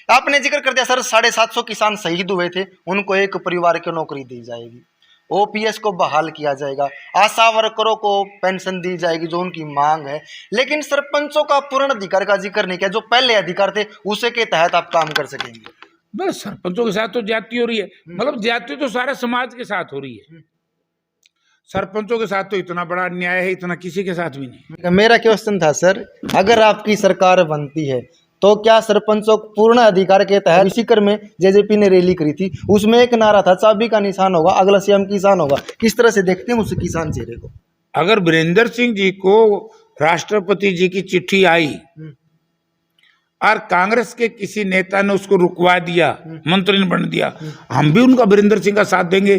आपने जिक्र कर दिया सर 750 किसान शहीद हुए थे, उनको एक परिवार की नौकरी दी जाएगी, ओपीएस को बहाल किया जाएगा, आशा वर्करों को पेंशन दी जाएगी जो उनकी मांग है, लेकिन सरपंचों का पूर्ण अधिकार का जिक्र नहीं किया। जो पहले अधिकार थे उसे के तहत आप काम कर सकेंगे। बस सरपंचों के साथ तो ज्यादती हो रही है, मतलब ज्यादती तो सारे समाज के साथ हो रही है, सरपंचों के साथ तो इतना बड़ा अन्याय है, इतना किसी के साथ भी नहीं। मेरा क्वेश्चन था सर, अगर आपकी सरकार बनती है तो क्या सरपंचों को पूर्ण अधिकार के तहत, इसी क्रम में जेजेपी ने रैली करी थी, उसमें एक नारा था चाबी का निशान होगा, अगला सीएम किसान होगा, किस तरह से देखते हैं उस किसान चेहरे को? अगर वीरेंद्र सिंह जी को राष्ट्रपति जी की चिट्ठी आई और कांग्रेस के किसी नेता ने उसको रुकवा दिया, मंत्री ने बन दिया, हम भी उनका वीरेंद्र सिंह का साथ देंगे।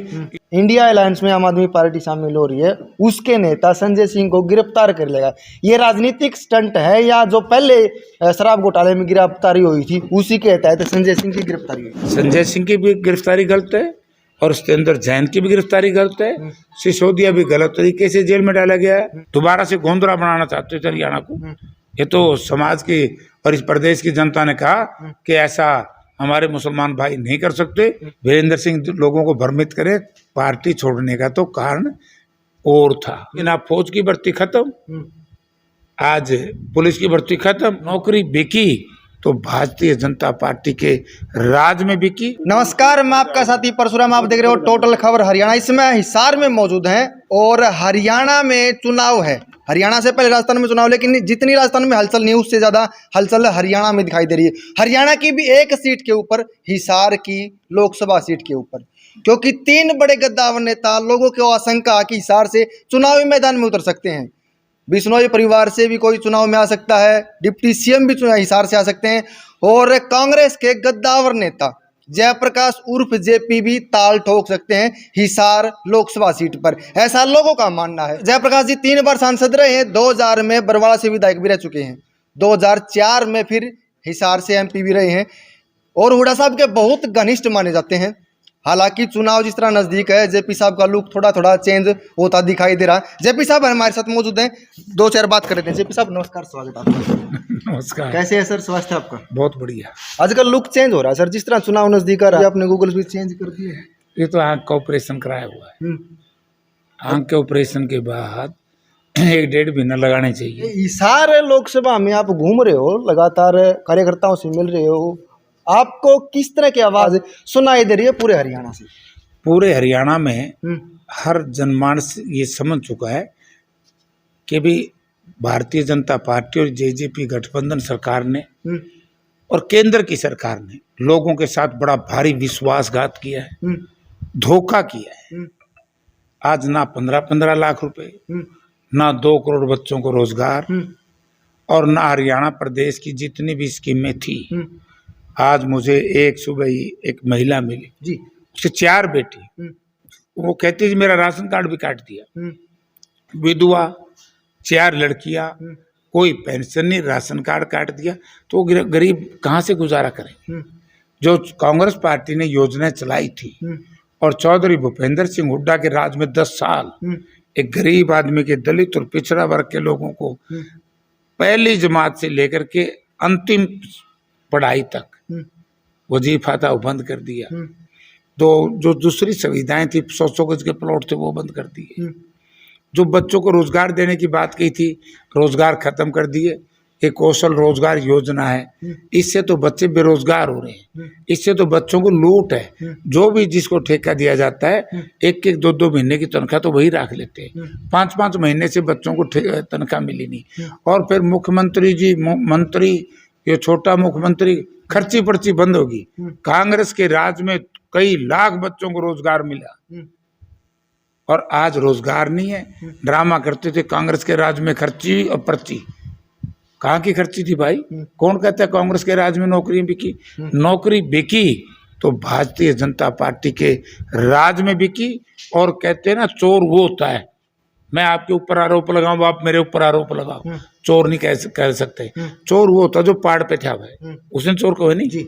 इंडिया अलायंस में आम आदमी पार्टी शामिल हो रही है, उसके नेता संजय सिंह को गिरफ्तार कर लेगा, ये राजनीतिक स्टंट है या जो पहले शराब घोटाले में गिरफ्तारी हुई थी उसी के तहत संजय सिंह की गिरफ्तारी हुई? संजय सिंह की भी गिरफ्तारी गलत है और सत्येंद्र जैन की भी गिरफ्तारी गलत है, सिसोदिया भी गलत तरीके से जेल में डाला गया है, दोबारा से गोंदरा बनाना चाहते थे हरियाणा को। ये तो समाज की और इस प्रदेश की जनता ने कहा कि ऐसा हमारे मुसलमान भाई नहीं कर सकते। वीरेंद्र सिंह लोगों को भ्रमित करे, पार्टी छोड़ने का तो कारण और था। ना फौज की भर्ती खत्म, आज पुलिस की भर्ती खत्म, नौकरी बिकी तो भारतीय जनता पार्टी के राज में बिकी। नमस्कार, मैं आपका साथी परशुराम, आप देख रहे हो टोटल खबर हरियाणा। इसमें हिसार में मौजूद हैं और हरियाणा में चुनाव है। हरियाणा से पहले राजस्थान में चुनाव, लेकिन जितनी राजस्थान में हलचल नहीं उससे ज्यादा हलचल हरियाणा में दिखाई दे रही है। हरियाणा की भी एक सीट के ऊपर, हिसार की लोकसभा सीट के ऊपर, क्योंकि 3 बड़े गद्दावर नेता, लोगों की आशंका कि हिसार से चुनावी मैदान में उतर सकते हैं। बिश्नोई परिवार से भी कोई चुनाव में आ सकता है, डिप्टी सीएम भी चुनाव हिसार से आ सकते हैं, और कांग्रेस के गद्दावर नेता जयप्रकाश उर्फ जेपी भी ताल ठोक सकते हैं हिसार लोकसभा सीट पर, ऐसा लोगों का मानना है। जयप्रकाश जी 3 बार सांसद रहे हैं, 2000 में बरवाड़ा से विधायक भी रह चुके हैं, 2004 में फिर हिसार से एमपी भी रहे हैं और हुड्डा साहब के बहुत घनिष्ठ माने जाते हैं। हालांकि चुनाव जिस तरह नजदीक है, जेपी साहब का लुक थोड़ा थोड़ा चेंज होता दिखाई दे रहा है। जेपी साहब हमारे साथ मौजूद हैं, 2-4 बात कर लेते हैं। जेपी साहब नमस्कार, स्वागत आपका। नमस्कार। कैसे है सर, स्वास्थ्य आपका? बहुत बढ़िया। आजकल लुक चेंज हो रहा है सर, जिस तरह चुनाव नजदीक आ रहा है, आपने गूगल भी चेंज कर दिए? ये तो आँख का ऑपरेशन कराया हुआ है, आँख के ऑपरेशन के बाद 1-1.5 महीना लगाने चाहिए। हिसार लोकसभा में आप घूम रहे हो, लगातार कार्यकर्ताओं से मिल रहे हो, आपको किस तरह की आवाज सुनाई दे रही है पूरे हरियाणा से? पूरे हरियाणा में हर जनमानस ये समझ चुका है कि भी भारतीय जनता पार्टी और जेजेपी गठबंधन सरकार ने और केंद्र की सरकार ने लोगों के साथ बड़ा भारी विश्वासघात किया है, धोखा किया है। आज ना 15-15 लाख रुपए, ना 2 करोड़ बच्चों को रोजगार, और ना हरियाणा प्रदेश की जितनी भी स्कीमें थी। आज मुझे एक सुबह ही एक महिला मिली जी, उसके 4 बेटी, वो कहती थी मेरा राशन कार्ड भी काट दिया, विधवा, 4 लड़कियां, कोई पेंशन नहीं, राशन कार्ड काट दिया, तो गरीब कहाँ से गुजारा करें? जो कांग्रेस पार्टी ने योजनाएं चलाई थी और चौधरी भूपेंद्र सिंह हुड्डा के राज में 10 साल एक गरीब आदमी के, दलित और पिछड़ा वर्ग के लोगों को पहली जमात से लेकर के अंतिम पढ़ाई तक वजीफा था वो बंद कर दिया। तो जो दूसरी सुविधाएं थी, 100 गज के प्लॉट थे वो बंद कर दिए। जो बच्चों को रोजगार देने की बात की थी, रोजगार खत्म कर दिए। एक कौशल रोजगार योजना है, इससे तो बच्चे बेरोजगार हो रहे हैं, इससे तो बच्चों को लूट है। जो भी जिसको ठेका दिया जाता है, 1-1, 2-2 महीने की तनख्वाह तो वही रख लेते हैं, 5-5 महीने से बच्चों को तनख्वाह मिली नहीं। और फिर मुख्यमंत्री जी, मंत्री, ये छोटा मुख्यमंत्री, खर्ची पर्ची बंद होगी। कांग्रेस के राज में कई लाख बच्चों को रोजगार मिला और आज रोजगार नहीं है। ड्रामा करते थे कांग्रेस के राज में खर्ची और पर्ची, कहाँ की खर्ची थी भाई? कौन कहता है कांग्रेस के राज में नौकरी बिकी? नौकरी बिकी तो भारतीय जनता पार्टी के राज में बिकी। और कहते हैं ना, चोर वो होता है, मैं आपके ऊपर आरोप लगाऊं, आप मेरे ऊपर आरोप लगाओ, चोर नहीं कह सकते। चोर वो होता जो पहाड़ पे था भाई, उसने चोर कहे नहीं जी।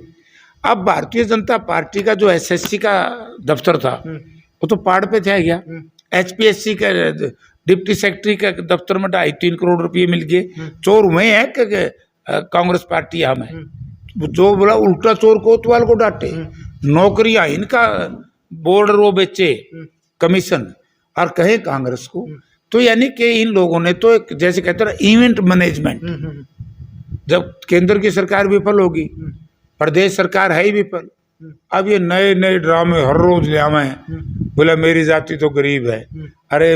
अब भारतीय जनता पार्टी का जो एसएससी का दफ्तर था वो तो पहाड़ पे था क्या? एचपीएससी का डिप्टी सेक्रेटरी का दफ्तर में 2.5-3 करोड़ रुपये मिल गए। चोर हुए हैं कि कांग्रेस पार्टी हम है? जो बोला उल्टा चोर कोतवाल को डांटे। नौकरियां इनका बॉर्डर वो बेचे कमीशन और कहे कांग्रेस को। तो यानी कि इन लोगों ने तो एक जैसे कहते हैं इवेंट मैनेजमेंट, जब केंद्र की सरकार विफल होगी, प्रदेश सरकार है ही विफल, अब ये नए नए ड्रामे हर रोज ले आवे हैं। बोला मेरी जाति तो गरीब है। अरे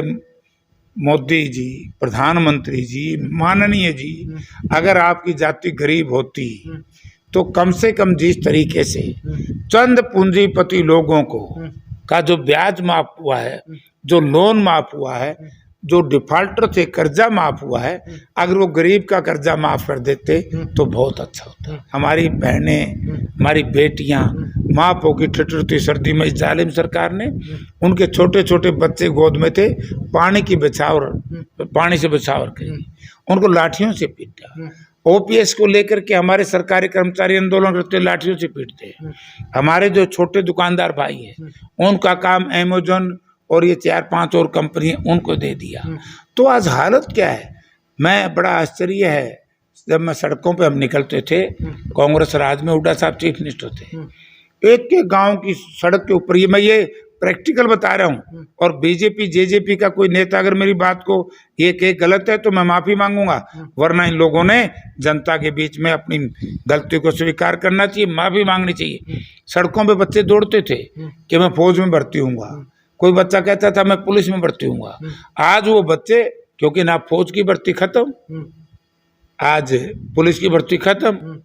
मोदी जी, प्रधानमंत्री जी, माननीय जी, अगर आपकी जाति गरीब होती तो कम से कम जिस तरीके से चंद पूंजीपति लोगों को का जो ब्याज माफ हुआ है, जो लोन माफ हुआ है, जो डिफाल्टर थे कर्जा माफ हुआ है, अगर वो गरीब का कर्जा माफ कर देते तो बहुत अच्छा होता। हमारी बहनें, हमारी बेटियां माफ होगी ठिठुरती सर्दी में। इस जालिम सरकार ने उनके छोटे छोटे बच्चे गोद में थे, पानी से बचाव कर उनको लाठियों से पीटा। ओपीएस को लेकर के हमारे सरकारी कर्मचारी आंदोलन करते, लाठियों से पीटते हैं। हमारे जो छोटे दुकानदार भाई हैं उनका काम अमेज़न और ये 4-5 और कंपनी उनको दे दिया। तो आज हालत क्या है, मैं बड़ा आश्चर्य है, जब मैं सड़कों पे हम निकलते थे, कांग्रेस राज में हुड्डा साहब चीफ मिनिस्टर थे, एक एक गांव की सड़क के ऊपर, ये मैं ये प्रैक्टिकल बता रहा हूँ, और बीजेपी जेजेपी का कोई नेता अगर मेरी बात को ये कहे गलत है तो मैं माफी मांगूंगा, वरना इन लोगों ने जनता के बीच में अपनी गलती को स्वीकार करना चाहिए, माफी मांगनी चाहिए। सड़कों पे बच्चे दौड़ते थे कि मैं फौज में भर्ती हूँगा, कोई बच्चा कहता था मैं पुलिस में भर्ती हूँगा। आज वो बच्चे, क्योंकि ना फौज की भर्ती खत्म, आज पुलिस की भर्ती खत्म,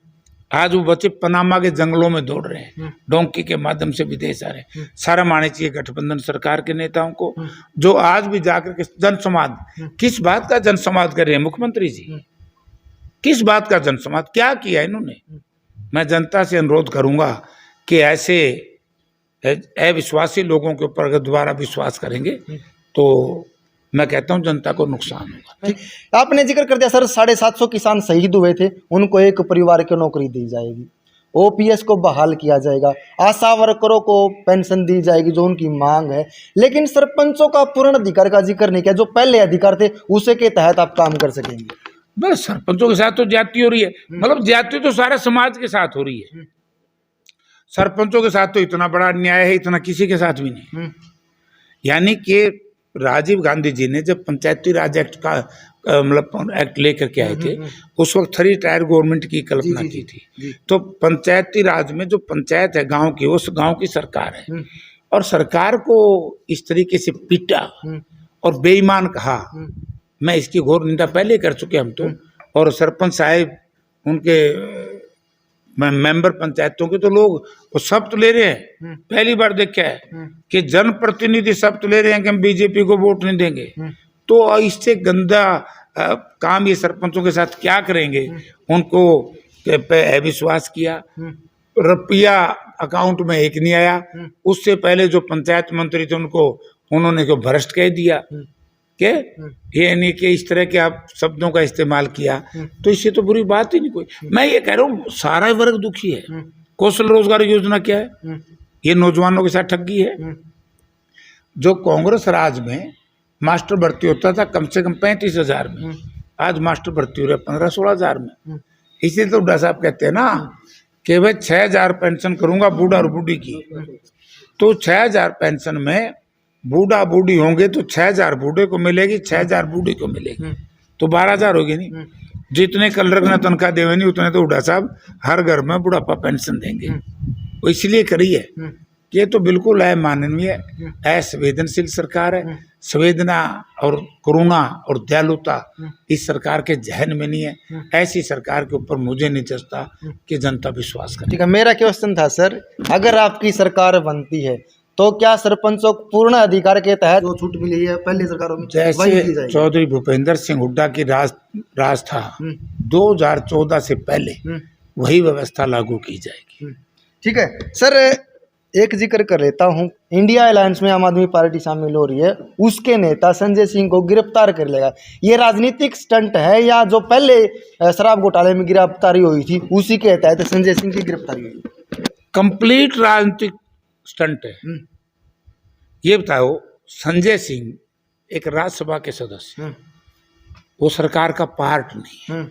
आज वो बच्चे पनामा के जंगलों में दौड़ रहे हैं, डोंकी के माध्यम से विदेश आ रहे हैं। शर्म आनी चाहिए गठबंधन सरकार के नेताओं को, जो आज भी जाकर के जनसंवाद, किस बात का जनसंवाद कर रहे हैं मुख्यमंत्री जी, किस बात का जनसंवाद, क्या किया इन्होंने। मैं जनता से अनुरोध करूंगा कि ऐसे अविश्वासी लोगों के ऊपर अगर दोबारा विश्वास करेंगे तो मैं कहता हूं जनता को नुकसान होगा। आपने जिक्र कर दिया सर, 750 किसान शहीद हुए थे, उनको एक परिवार की नौकरी दी जाएगी, ओपीएस को बहाल किया जाएगा, आशा वर्करों को पेंशन दी जाएगी जो उनकी मांग है, लेकिन सरपंचों का पूर्ण अधिकार का जिक्र नहीं किया, जो पहले अधिकार थे उसी के तहत आप काम कर सकेंगे। बस सरपंचों के साथ तो ज्यादती हो रही है, मतलब ज्यादती तो सारे समाज के साथ हो रही है, सरपंचों के साथ तो इतना बड़ा अन्याय है, इतना किसी के साथ भी नहीं। यानी कि राजीव गांधी जी ने जब पंचायती राज एक्ट का मतलब एक्ट लेकर के आए थे, उस वक्त 3 टायर गवर्नमेंट की कल्पना की थी। तो पंचायती राज में जो पंचायत है गांव की, उस गांव की सरकार है, और सरकार को इस तरीके से पीटा और बेईमान कहा, मैं इसकी घोर निंदा पहले कर चुके हम तो। और सरपंच साहब, उनके मेंबर पंचायतों के तो लोग वो शब्द ले रहे हैं, पहली बार देखा है कि जनप्रतिनिधि शब्द ले रहे हैं कि हम बीजेपी को वोट नहीं देंगे। तो इससे गंदा काम ये सरपंचों के साथ क्या करेंगे। उनको विश्वास किया, रुपया अकाउंट में एक नहीं आया, उससे पहले जो पंचायत मंत्री थे उनको उन्होंने को भ्रष्ट कह दिया कि ये नहीं कि इस तरह के आप शब्दों का इस्तेमाल किया, तो इससे तो बुरी बात ही नहीं कोई। मैं ये कह रहा हूँ सारा वर्ग दुखी है। कौशल रोजगार योजना क्या है, ये नौजवानों के साथ ठगी है। जो कांग्रेस राज में मास्टर भर्ती होता था कम से कम 35,000 में, आज मास्टर भर्ती हो रहा है 15-16 हजार में। इसीलिए तो हुड्डा साहब कहते हैं ना कि भाई 6,000 पेंशन करूंगा बूढ़ा और बूढ़ी की, तो 6,000 पेंशन में बूढ़ा बूढ़ी होंगे तो 6,000 बूढ़े को मिलेगी, 6,000 बूढ़ी को मिलेगी, तो 12,000 होगी नहीं। जितने कलर का तनख्वाह देवे नहीं उतने तो हुड्डा साहब हर घर में बुढ़ापा पेंशन देंगे। वो इसलिए करी है, ये तो बिल्कुल अमानवीय असंवेदनशील सरकार है। संवेदना और करुणा और दयालुता इस सरकार के जहन में नहीं है। ऐसी सरकार के ऊपर मुझे नहीं जचता कि जनता विश्वास करे। ठीक है, मेरा क्वेश्चन था सर, अगर आपकी सरकार बनती है तो क्या सरपंचों को पूर्ण अधिकार के तहत जो छूट मिली है पहले सरकारों में जैसे चौधरी भूपेंद्र सिंह हुड्डा की राज था 2014 से पहले, वही व्यवस्था लागू की जाएगी। ठीक है सर, एक जिक्र कर लेता हूँ, इंडिया अलायंस में आम आदमी पार्टी शामिल हो रही है, उसके नेता संजय सिंह को गिरफ्तार कर लेगा, ये राजनीतिक स्टंट है या जो पहले शराब घोटाले में गिरफ्तारी हुई थी उसी के तहत संजय सिंह की गिरफ्तारी हुई? कंप्लीट राजनीतिक स्टंट है। ये बताओ, संजय सिंह एक राज्यसभा के सदस्य, वो सरकार का पार्ट नहीं है।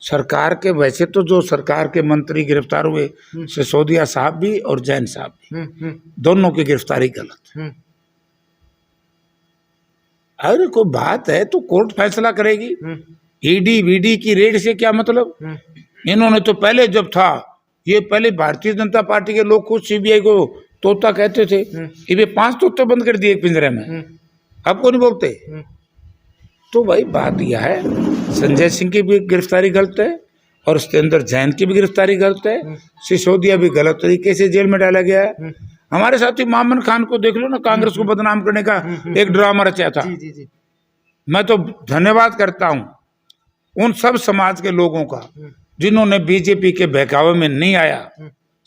सरकार के, वैसे तो जो सरकार के मंत्री गिरफ्तार हुए सिसोदिया साहब भी और जैन साहब भी, दोनों की गिरफ्तारी गलत। अरे कोई बात है तो कोर्ट फैसला करेगी। ईडी वीडी की रेड से क्या मतलब? इन्होंने तो पहले जब था, ये पहले भारतीय जनता पार्टी के लोग खुद सीबीआई को तोता कहते थे, ये 5 तोते बंद कर दिए एक पिंजरे में, अब को नहीं बोलते। तो भाई बात यह है, संजय सिंह की भी गिरफ्तारी गलत है और सत्येंद्र जैन की भी गिरफ्तारी गलत है, सिसोदिया भी गलत तरीके से जेल में डाला गया है। हमारे साथी मामन खान को देख लो ना, कांग्रेस को बदनाम करने का एक ड्रामा रचा था। मैं तो धन्यवाद करता हूं उन सब समाज के लोगों का जिन्होंने बीजेपी के बहकावे में नहीं आया,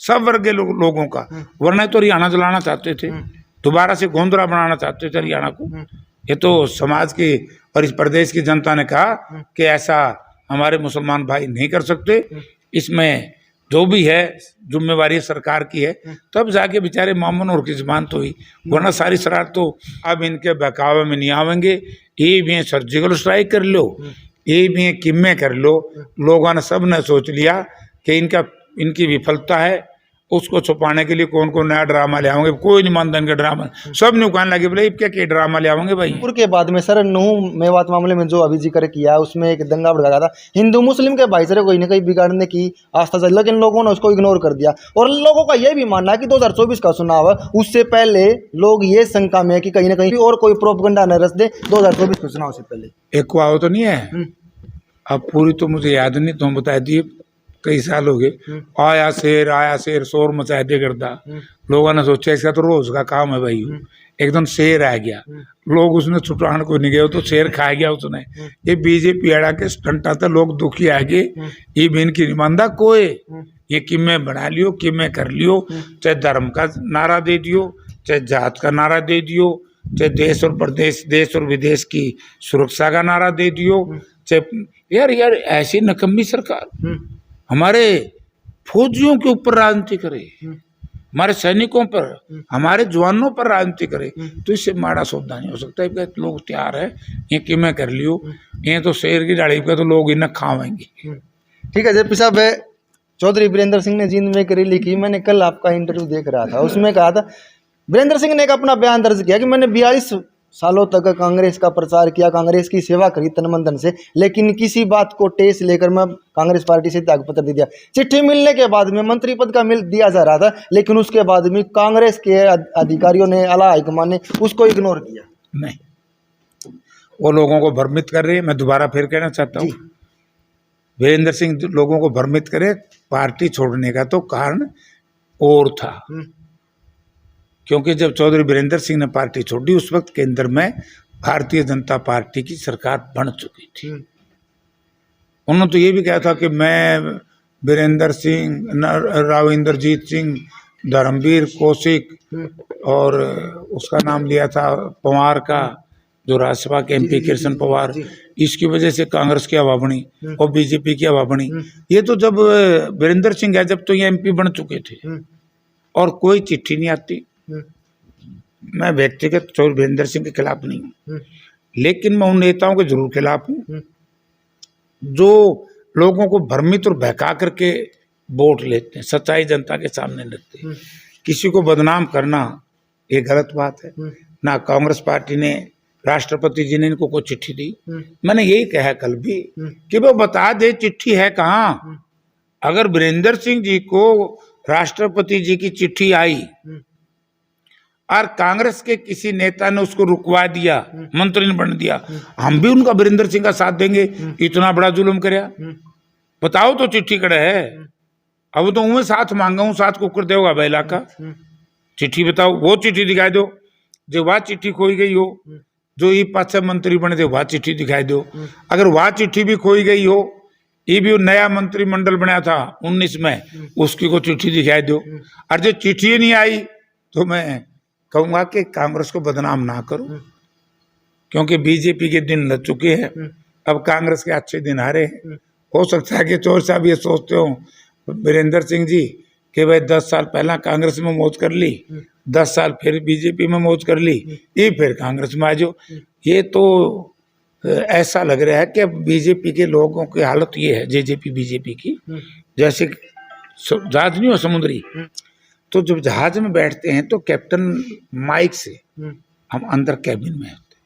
सब वर्ग के लोगों का, वरना तो हरियाणा जलाना चाहते थे, दोबारा से गोंदरा बनाना चाहते थे हरियाणा को। ये तो समाज की और इस प्रदेश की जनता ने कहा कि ऐसा हमारे मुसलमान भाई नहीं कर सकते, इसमें जो भी है जिम्मेवारी सरकार की है। तब जाके बेचारे मामून और की जुबान तो हुई, वरना सारी शरारत तो अब इनके बहकावे में नहीं आवेंगे। ये भी सर्जिकल स्ट्राइक कर लो, ये भी किम्मे कर लो, लोगों ने सब ने सोच लिया कि इनकी विफलता है, उसको छुपाने के लिए कौन कौन नया ड्रामा ले आओगे। कोई नहीं मानता इनका ड्रामा, सब ने कहने लगे बोले क्या ड्रामा ले आओगे भाई। के बाद में सर नूह मेवात मामले में जो अभी जिक्र किया, उसमें एक दंगा भड़काया था, हिंदू मुस्लिम के भाईचारे को कहीं बिगाड़ने की आस्था से, लेकिन लोगों ने उसको इग्नोर कर दिया। और लोगों का यह भी मानना है कि 2024 का चुनाव है, उससे पहले लोग ये शंका में है कि कहीं ना कहीं और कोई प्रोपेगेंडा न रच दे 2024 के चुनाव से पहले। एक को तो नहीं है, अब पूरी तो मुझे याद नहीं, तुम बता दिए, कई साल हो गए। आया शेर शोर मचाए दे करता, लोगों ने सोचा इसका तो रोज का काम है भाई। एकदम शेर आ गया, लोग उसने छुटाने को नहीं गए तो शेर खा गया उसने। ये बीजेपी अड़ा के स्टंटा था, लोग दुखी आगे, ये भी इनकी निमानदा कोई, ये किम्मे बना लियो, किम्मे कर लियो, चाहे धर्म का नारा दे दियो, चाहे जात का नारा दे दियो, चाहे देश और प्रदेश, देश और विदेश की सुरक्षा का नारा दे दियो, चाहे यार ऐसी नकम्मी सरकार हमारे फौजियों के ऊपर राजनीति करे, हमारे सैनिकों पर, हमारे जवानों पर राजनीति करे, तो इससे माड़ा सौदा नहीं हो सकता। है लोग तैयार है, ये कि मैं कर लियो, ये तो शेर की डाली पे तो लोग इन्हें खावेंगे। ठीक है जेपी साहब, चौधरी वीरेंद्र सिंह ने जींद में एक रैली की, मैंने कल आपका इंटरव्यू देख रहा था, उसमें कहा था वीरेंद्र सिंह ने एक अपना बयान दर्ज किया कि मैंने 42 सालों तक कांग्रेस का प्रचार किया, कांग्रेस की सेवा करी तन मन धन से, लेकिन किसी बात को टेस लेकर मैं कांग्रेस पार्टी से त्यागपत्र दे दिया। चिट्ठी मिलने के बाद में मंत्री पद का दिया जा रहा था, लेकिन उसके बाद में कांग्रेस के अधिकारियों ने, आला हाईकमान ने उसको इग्नोर किया। नहीं, वो लोगों को भ्रमित कर रहे हैं। मैं दोबारा फिर कहना चाहता हूँ, वीरेंद्र सिंह लोगों को भ्रमित करे, पार्टी छोड़ने का तो कारण और था, क्योंकि जब चौधरी वीरेंद्र सिंह ने पार्टी छोड़ी उस वक्त केंद्र में भारतीय जनता पार्टी की सरकार बन चुकी थी। उन्होंने तो ये भी कहा था कि मैं वीरेंद्र सिंह, राव इंद्रजीत सिंह, धर्मवीर कौशिक और उसका नाम लिया था पवार का, जो राज्यसभा के एमपी कृष्ण पवार, इसकी वजह से कांग्रेस की हवा बनी और बीजेपी की हवा बनी। ये तो जब वीरेंद्र सिंह है, जब तो ये एमपी बन चुके थे और कोई चिट्ठी नहीं आती। मैं व्यक्तिगत चौधरी वीरेंद्र सिंह के खिलाफ नहीं हूँ, लेकिन मैं उन नेताओं के जरूर खिलाफ हूँ जो लोगों को भ्रमित और बहका करके वोट लेते हैं, सच्चाई जनता के सामने रखते हैं। किसी को बदनाम करना ये गलत बात है। ना कांग्रेस पार्टी ने, राष्ट्रपति जी ने इनको कोई चिट्ठी दी। मैंने यही कहा कल भी कि वो बता दे चिट्ठी है कहाँ। अगर वीरेंद्र सिंह जी को राष्ट्रपति जी की चिट्ठी आई और कांग्रेस के किसी नेता ने उसको रुकवा दिया, मंत्री ने बन दिया, हम भी उनका वीरेंद्र सिंह का साथ देंगे। इतना बड़ा जुल्म करया, बताओ तो चिट्ठी कड़े है। अब तो उन्हें साथ मांगा हूं, साथ कुकर देगा बेला का, चिट्ठी बताओ, वो चिट्ठी दिखाई दो जो वह चिट्ठी खोई गई हो, जो ये 5 मंत्री बने थे वह चिट्ठी दिखाई दो। अगर वह चिट्ठी भी खोई गई हो, ये भी नया मंत्रिमंडल बनाया था 19 में, उसकी को चिट्ठी दिखाई दो। और जो चिट्ठी नहीं आई तो मैं कहूंगा कि कांग्रेस को बदनाम ना करो, क्योंकि बीजेपी के दिन लग चुके हैं, अब कांग्रेस के अच्छे दिन आ रहे हैं। हो सकता है कि चौर साहब ये सोचते हो वीरेंद्र सिंह जी कि भाई 10 साल पहला कांग्रेस में मौज कर ली, 10 साल फिर बीजेपी में मौज कर ली, ये फिर कांग्रेस में आ जाओ। ये तो ऐसा लग रहा है कि अब बीजेपी के लोगों की हालत ये है, जेजेपी बीजेपी की, जैसे जहाज नहीं हो समुद्री, तो जब जहाज में बैठते हैं तो कैप्टन माइक से, हम अंदर कैबिन में होते,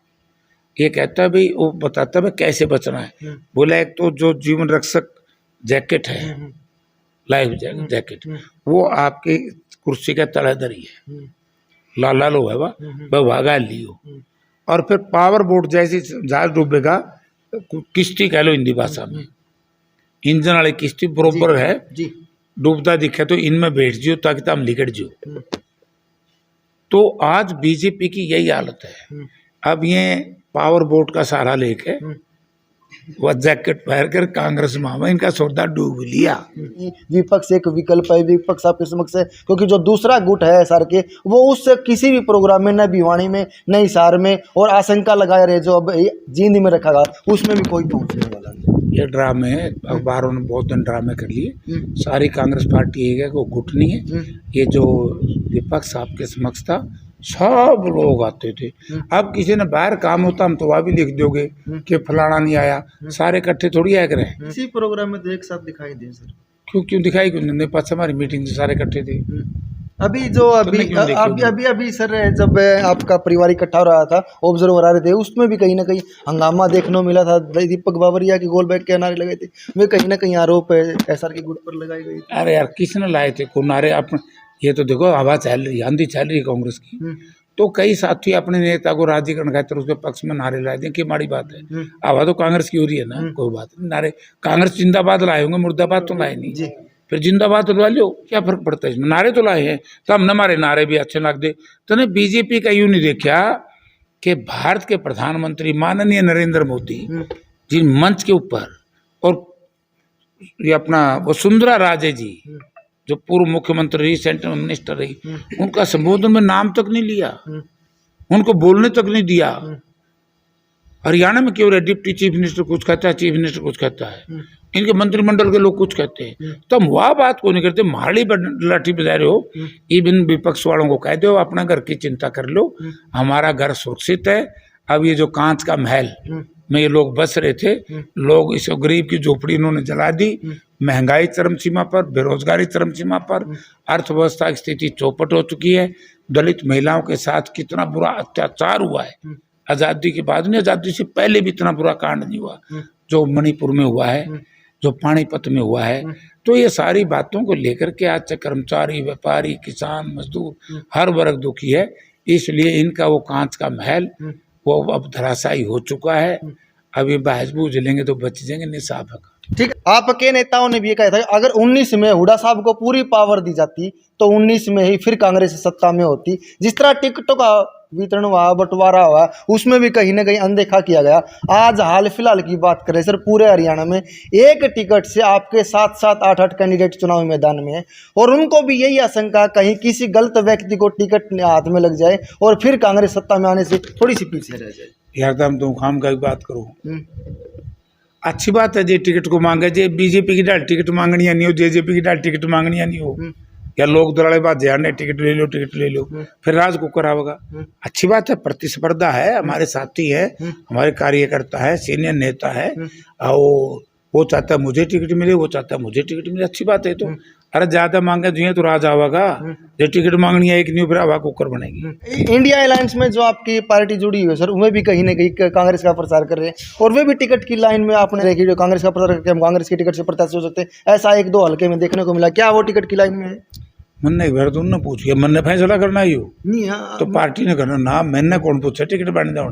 ये कहता है भाई, वो बताता है भाई कैसे बचना है। बोला एक तो जो जीवन रक्षक जैकेट है, लाइफ जैकेट, वो आपकी कुर्सी का तलेदर ही है, लाला लो है वह भागा लियो। और फिर पावर बोट जैसे जहाज डूबेगा, किश्ती कह लो हिंदी भाषा में, इंजन वाली किश्ती बरोबर है, डूबता दिखे तो इनमें बैठ जियो ताकि तुम लिकट जियो। तो आज बीजेपी की यही हालत है। अब ये पावर बोट का सहारा लेके वह जैकेट पहन कर कांग्रेस में इनका सौदा डूब लिया। विपक्ष एक विकल्प है, विपक्ष आपके समक्ष है, क्योंकि जो दूसरा गुट है सर के, वो उस किसी भी प्रोग्राम में, न भिवानी में न हिसार में, और आशंका लगाए रहे जो अब जींद में रखा गया, उसमें भी कोई पहुंचने वाला नहीं। ये ड्रामे अखबारों ने बहुत दिन ड्रामे कर लिए, सारी कांग्रेस पार्टी एक है, वो गुट नहीं है। ये जो विपक्ष आपके समक्ष था, सब लोग आते थे। अब किसी ने बाहर काम होता, हम तो वहाँ भी लिख दोगे कि फलाना नहीं आया, सारे इकट्ठे थोड़ी आया करें। इसी प्रोग्राम में तो एक साथ दिखाई दे सर। क्यों दिखाई क्यों नहीं? पास हमारी मीटिंग से सारे इकट्ठे थे। अभी जो अभी सर, जब आपका परिवार इकट्ठा हो रहा था, ऑब्जर्वर आ रहे थे, उसमें भी कहीं ना कहीं हंगामा देखने को मिला था। दीपक बाबरिया की गोल बैठ के नारे लगाए थे, वे कहीं ना कहीं आरोप एसआर के गुट पर लगाई गई। अरे यार, किसने लाए थे को नारे? आप ये तो देखो, हवा चल रही है, आंधी चल रही है कांग्रेस की, तो कई साथी अपने नेता को राजी करने खातिर उसके पक्ष में नारे लाए थे, कि माड़ी बात है। हवा तो कांग्रेस की हो रही है ना, कोई बात नहीं। नारे कांग्रेस जिंदाबाद लाए होंगे, मुर्दाबाद तो लाए नहीं। फिर जिंदाबाद तो ला लो, क्या फर्क पड़ता है इसमें? नारे तो लाए हैं, तो हम हमारे नारे भी अच्छे लग दे। तो ने बीजेपी का यूं नहीं देखा कि भारत के प्रधानमंत्री माननीय नरेंद्र मोदी जिन मंच के ऊपर, और ये अपना वसुंधरा राजे जी जो पूर्व मुख्यमंत्री रही, सेंट्रल मिनिस्टर रही, उनका संबोधन में नाम तक नहीं लिया, उनको बोलने तक नहीं दिया। हरियाणा में क्यों रहे, डिप्टी चीफ मिनिस्टर कुछ कहता है, चीफ मिनिस्टर कुछ कहता है, इनके मंत्रिमंडल के लोग कुछ कहते हैं, तो हम वह बात को नहीं करते। मारली लाठी बजा रहे हो, इवन विपक्ष वालों को कह दो अपना घर की चिंता कर लो, हमारा घर सुरक्षित है। अब ये जो कांच का महल में ये लोग बस रहे थे, लोग इस गरीब की झोपड़ी इन्होंने जला दी, महंगाई चरम सीमा पर, बेरोजगारी चरम सीमा पर, अर्थव्यवस्था की स्थिति चौपट हो चुकी है। दलित महिलाओं के साथ कितना बुरा अत्याचार हुआ है, आज़ादी के बाद में, आज़ादी से पहले भी इतना बुरा कांड नहीं हुआ जो मणिपुर में हुआ है, जो पानीपत में हुआ है। तो ये सारी बातों को लेकर के आज से कर्मचारी, व्यापारी, किसान, मजदूर, हर वर्ग दुखी है। इसलिए इनका वो कांच का महल वो अब धराशायी हो चुका है। अब ये बहस बूझ लेंगे तो बच जाएंगे, निसाब है। ठीक, आपके नेताओं ने भी ये कहा था अगर 19 में हुड्डा साहब को पूरी पावर दी जाती तो 19 में ही फिर कांग्रेस सत्ता में होती। जिस तरह टिकटों का वितरण हुआ, बंटवारा हुआ, उसमें भी कहीं ना कहीं अनदेखा किया गया। आज हाल फिलहाल की बात करें सर, पूरे हरियाणा में एक टिकट से आपके 7-7, 8-8 कैंडिडेट चुनाव मैदान में है, और उनको भी यही आशंका कहीं किसी गलत व्यक्ति को टिकट हाथ में लग जाए और फिर कांग्रेस सत्ता में आने से थोड़ी सी पीछे रह जाए। यार तुम खाम का बात करो, अच्छी बात है जे टिकट को मांगे, जे बीजेपी की डाल टिकट मांगनी नहीं हो, जेजेपी की डाल टिकट मांगनी नहीं हो, या लोग दलाले बात ध्यान टिकट ले लो, टिकट ले लो, फिर राज को करावेगा। अच्छी बात है, प्रतिस्पर्धा है, हमारे साथी है, हमारे कार्यकर्ता है, सीनियर नेता है, और वो चाहता है मुझे टिकट मिले, वो चाहता है मुझे टिकट मिले, अच्छी बात है। तो अरे ज्यादा मांगे जो तो राज आवेगा, जो टिकट मांगनी है एक नहीं, फिर हवा कुकर बनेगी। इंडिया अलायंस में जो आपकी पार्टी जुड़ी हुई है सर, उनमें भी कहीं ना कहीं कांग्रेस का प्रचार कर रहे हैं, और वे भी टिकट की लाइन में आपने देखी जो कांग्रेस का प्रचार करके हम कांग्रेस की टिकट से प्रत्याशी हो सकते हैं, ऐसा 1-2 हल्के में देखने को मिला। क्या वो टिकट की लाइन में है? मन एक बार तुम न पूछिए, मन ने फैसला करना ही हो नहीं, हाँ, तो पार्टी ने करना ना, मैंने कौन पूछा टिकट बन जाओ,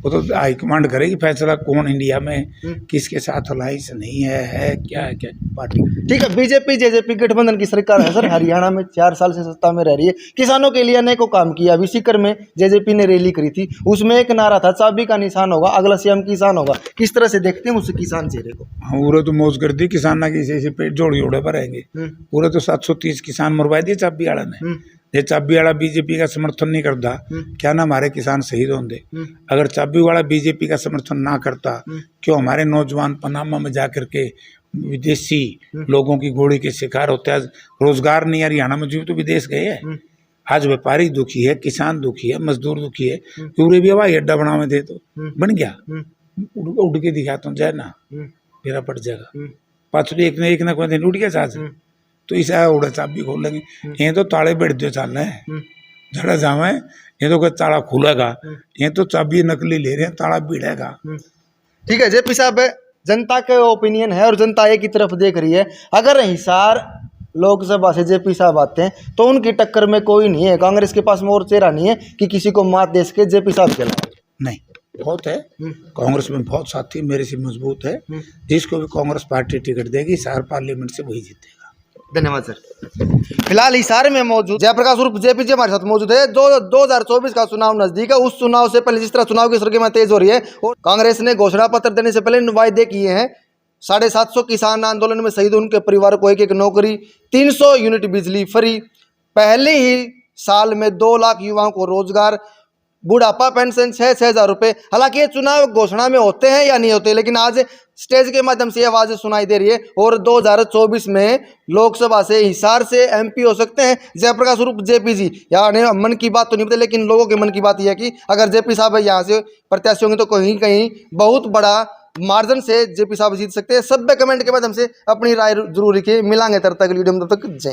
वो तो हाईकमांड करेगी फैसला कौन इंडिया में किसके साथ अलायंस नहीं है क्या है, क्या पार्टी। ठीक है, बीजेपी जेजेपी गठबंधन की सरकार है सर, हरियाणा में 4 साल से सत्ता में रह रही है, किसानों के लिए अनेकों काम किया। अभी सीकर में जेजेपी ने रैली करी थी, उसमें एक नारा था, चाबी का निशान होगा अगला सीएम किसान होगा। किस तरह से देखते हैं उस किसान चेहरे को? हाँ, पूरे तो मौज कर दी किसान की, पेट जोड़ जोड़े पर रहेंगे पूरे, तो 730 किसान मरवा दिए चाबी वाला ने। ये चाबी वाला बीजेपी का समर्थन नहीं करता, क्या ना हमारे किसान शहीद होंगे। अगर चाबी वाला बीजेपी का समर्थन ना करता, क्यों हमारे नौजवान पनामा में जाकर के विदेशी लोगों की गोली के शिकार होते हैं? रोजगार नहीं, हरियाणा में जीव तो विदेश गए हैं। आज व्यापारी दुखी है, किसान दुखी है, मजदूर दुखी है, पूरे भी हवाई अड्डा बनावे थे तो बन गया, उड़ के दिखा तो जाए ना मेरा पट जाएगा पाछू एक ना कोई दिन उड़ गया साथ तो इसे उड़ा चाबी खोलेंगे ये तो ताले बैठ दो चल रहे हैं जड़ा जावे ये तो कोई ताला खुलेगा ये तो चाबी नकली ले रहे हैं ताला भिड़ेगा। ठीक है जेपी साहब, जनता का ओपिनियन है और जनता एक ही तरफ देख रही है। अगर हिसार लोकसभा से जेपी साहब आते हैं तो उनकी टक्कर में कोई नहीं है, कांग्रेस के पास में और चेहरा नहीं है कि किसी को मात दे सके जेपी साहब के अलावा। नहीं, बहुत है कांग्रेस में बहुत साथी मेरे से मजबूत है, जिसको भी कांग्रेस पार्टी टिकट देगी हिसार पार्लियामेंट से वही जीतेगा। धन्यवाद सर। फिलहाल हिसार में मौजूद जयप्रकाश उर्फ जेपी जी हमारे साथ मौजूद है। 2024 का चुनाव नजदीक है, उस चुनाव से पहले जिस तरह चुनाव की सरगर्मियां तेज हो रही है और कांग्रेस ने घोषणा पत्र देने से पहले वायदे किए हैं। 750 किसान आंदोलन में शहीद उनके परिवार को एक नौकरी, 300 यूनिट बिजली फ्री, पहले ही साल में 2 लाख युवाओं को रोजगार, बुढ़ापा पेंशन 6,000 रुपये। हालांकि ये चुनाव घोषणा में होते हैं या नहीं होते, लेकिन आज स्टेज के माध्यम से ये आवाज सुनाई दे रही है और 2024 में लोकसभा से हिसार से एमपी हो सकते हैं जयप्रकाश उर्फ जेपी जी। यानी मन की बात तो नहीं पता, लेकिन लोगों के मन की बात यह है कि अगर जेपी साहब यहाँ से प्रत्याशी होंगे तो कहीं कहीं बहुत बड़ा मार्जिन से जेपी साहब जीत सकते हैं। सभ्य कमेंट के माध्यम से अपनी राय जरूर लिखिए। मिलांगे तब तक वीडियो में, तब तक जय।